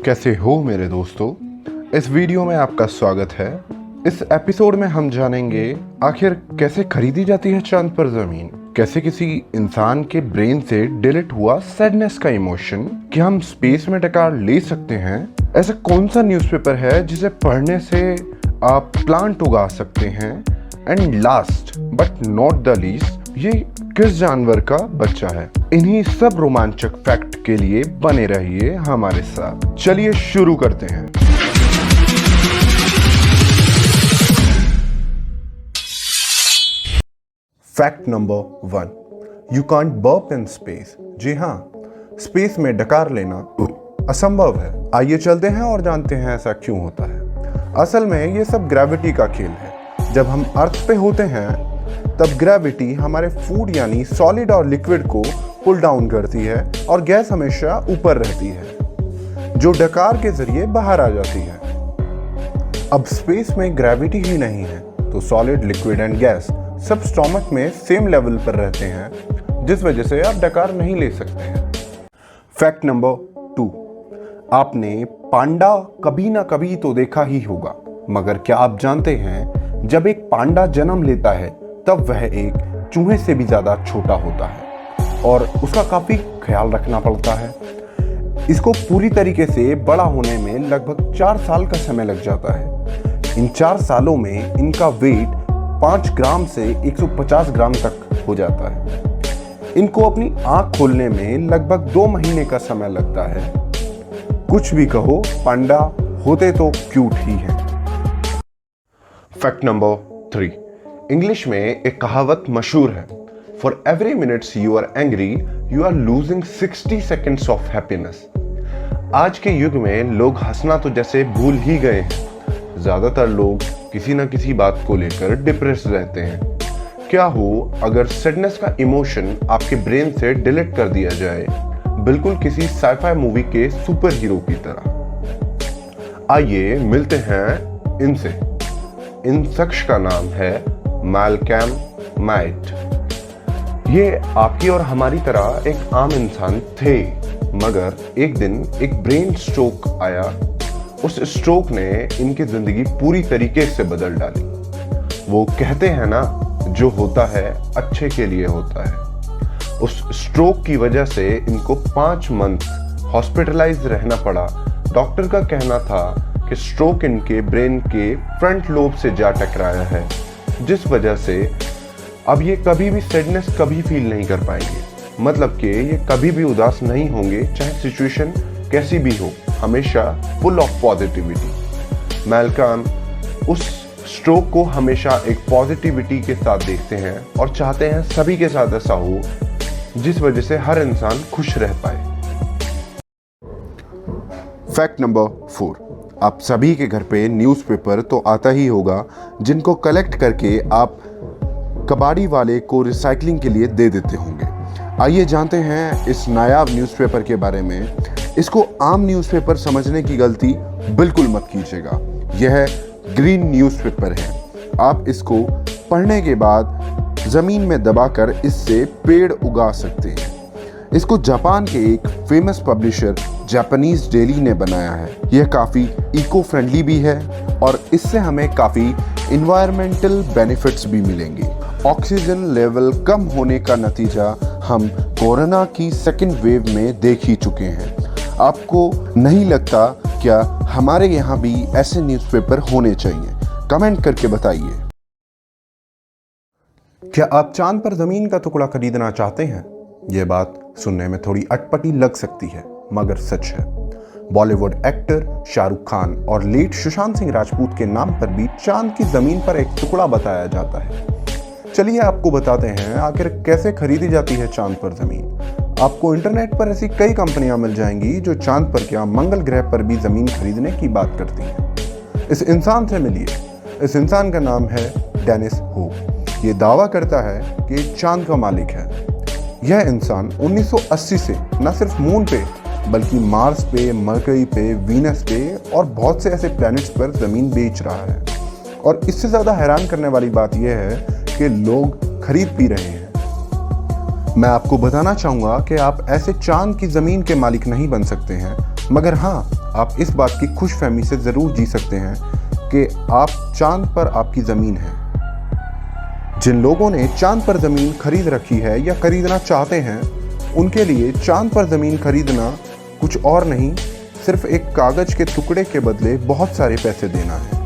कैसे हो मेरे दोस्तों। इस वीडियो में आपका स्वागत है। इस एपिसोड में हम जानेंगे आखिर कैसे खरीदी जाती है चांद पर जमीन, कैसे किसी इंसान के ब्रेन से डिलीट हुआ सैडनेस का इमोशन, क्या हम स्पेस में डकार ले सकते हैं, ऐसा कौन सा न्यूज़पेपर है जिसे पढ़ने से आप प्लांट उगा सकते हैं, and last but not the least ये किस जानवर का बच्चा है। इन्हीं सब रोमांचक फैक्ट के लिए बने रहिए हमारे साथ। चलिए शुरू करते हैं। Fact number 1, you can't burp in space. जी हाँ, स्पेस में डकार लेना असंभव है। आइए चलते हैं और जानते हैं ऐसा क्यों होता है। असल में ये सब ग्रेविटी का खेल है। जब हम अर्थ पे होते हैं तब ग्रेविटी हमारे फूड यानी सॉलिड और लिक्विड को पुल डाउन करती है और गैस हमेशा ऊपर रहती है जो डकार के जरिए बाहर आ जाती है। अब स्पेस में ग्रेविटी ही नहीं है तो सॉलिड, लिक्विड एंड गैस सब स्टोमक में सेम लेवल पर रहते हैं, जिस वजह से आप डकार नहीं ले सकते हैं। फैक्ट नंबर 2, आपने पांडा कभी ना कभी तो देखा ही होगा, मगर क्या आप जानते हैं जब एक पांडा जन्म लेता है तब वह एक चूहे से भी ज्यादा छोटा होता है और उसका काफी ख्याल रखना पड़ता है। इसको पूरी तरीके से बड़ा होने में लगभग 4 साल का समय लग जाता है। इन 4 सालों में इनका वेट 5 ग्राम से 150 ग्राम तक हो जाता है। इनको अपनी आंख खोलने में लगभग 2 महीने का समय लगता है। कुछ भी कहो, पांडा होते तो क्यूट ही है। फैक्ट नंबर 3, इंग्लिश में एक कहावत मशहूर है, for every minutes you are angry you are losing 60 seconds of happiness. आज के युग में लोग हंसना तो जैसे भूल ही गए हैं। ज्यादातर लोग किसी न किसी बात को लेकर डिप्रेस रहते हैं। क्या हो अगर सैडनेस का इमोशन आपके ब्रेन से डिलीट कर दिया जाए, बिल्कुल किसी साइफाई मूवी के सुपर हीरो की तरह। आइए मिलते हैं इनसे। इन शख्स का नाम है मैल्कम माइट। ये आपकी और हमारी तरह एक आम इंसान थे, मगर एक दिन एक ब्रेन स्ट्रोक आया। उस स्ट्रोक ने इनकी जिंदगी पूरी तरीके से बदल डाली। वो कहते हैं ना, जो होता है अच्छे के लिए होता है। उस स्ट्रोक की वजह से इनको 5 मंथ हॉस्पिटलाइज रहना पड़ा। डॉक्टर का कहना था कि स्ट्रोक इनके ब्रेन के फ्रंट लोब से जा टकराया है, जिस वजह से अब ये कभी भी सैडनेस कभी फील नहीं कर पाएंगे। मतलब कि ये कभी भी उदास नहीं होंगे, चाहे सिचुएशन कैसी भी हो, हमेशा फुल ऑफ पॉजिटिविटी। मैल्कम उस स्ट्रोक को हमेशा एक पॉजिटिविटी के साथ देखते हैं और चाहते हैं सभी के साथ ऐसा हो, जिस वजह से हर इंसान खुश रह पाए। फैक्ट नंबर 4, आप सभी के घर पे न्यूज़पेपर तो आता ही होगा, जिनको कलेक्ट करके आप कबाड़ी वाले को रिसाइकलिंग के लिए दे देते होंगे। आइए जानते हैं इस नायाब न्यूज़पेपर के बारे में। इसको आम न्यूज़पेपर समझने की गलती बिल्कुल मत कीजिएगा। यह ग्रीन न्यूज़पेपर है। आप इसको पढ़ने के बाद ज़मीन में दबाकर इससे पेड़ उगा सकते हैं। इसको जापान के एक फेमस पब्लिशर जापानीज डेली ने बनाया है। यह काफ़ी इको फ्रेंडली भी है और इससे हमें काफ़ी इन्वायरमेंटल बेनिफिट्स भी मिलेंगे। ऑक्सीजन लेवल कम होने का नतीजा हम कोरोना की सेकेंड वेव में देख ही चुके हैं। आपको नहीं लगता क्या हमारे यहाँ भी ऐसे न्यूज़पेपर होने चाहिए? कमेंट करके बताइए। क्या आप चांद पर ज़मीन का टुकड़ा खरीदना चाहते हैं? यह बात सुनने में थोड़ी अटपटी लग सकती है, मगर सच है। बॉलीवुड एक्टर शाहरुख खान और लेट सुशांत सिंह राजपूत के नाम पर भी चांद की जमीन पर एक टुकड़ा बताया जाता है। चलिए आपको बताते हैं आखिर कैसे खरीदी जाती है चांद पर जमीन। आपको इंटरनेट पर ऐसी कई कंपनियां मिल जाएंगी जो चांद पर क्या मंगल ग्रह पर भी जमीन खरीदने की बात करती हैं। इस इंसान से मिलिए। इस इंसान का नाम है डेनिस हो। ये दावा करता है कि चांद का मालिक है। यह इंसान 1980 से न सिर्फ मून पे बल्कि मार्स पे, मरकरी पे, वीनस पे और बहुत से ऐसे प्लैनेट्स पर ज़मीन बेच रहा है। और इससे ज़्यादा हैरान करने वाली बात यह है कि लोग खरीद भी रहे हैं। मैं आपको बताना चाहूँगा कि आप ऐसे चांद की ज़मीन के मालिक नहीं बन सकते हैं, मगर हाँ, आप इस बात की खुशफहमी से ज़रूर जी सकते हैं कि आप चांद पर आपकी ज़मीन है। जिन लोगों ने चांद पर ज़मीन खरीद रखी है या खरीदना चाहते हैं, उनके लिए चांद पर ज़मीन खरीदना कुछ और नहीं, सिर्फ एक कागज़ के टुकड़े के बदले बहुत सारे पैसे देना है।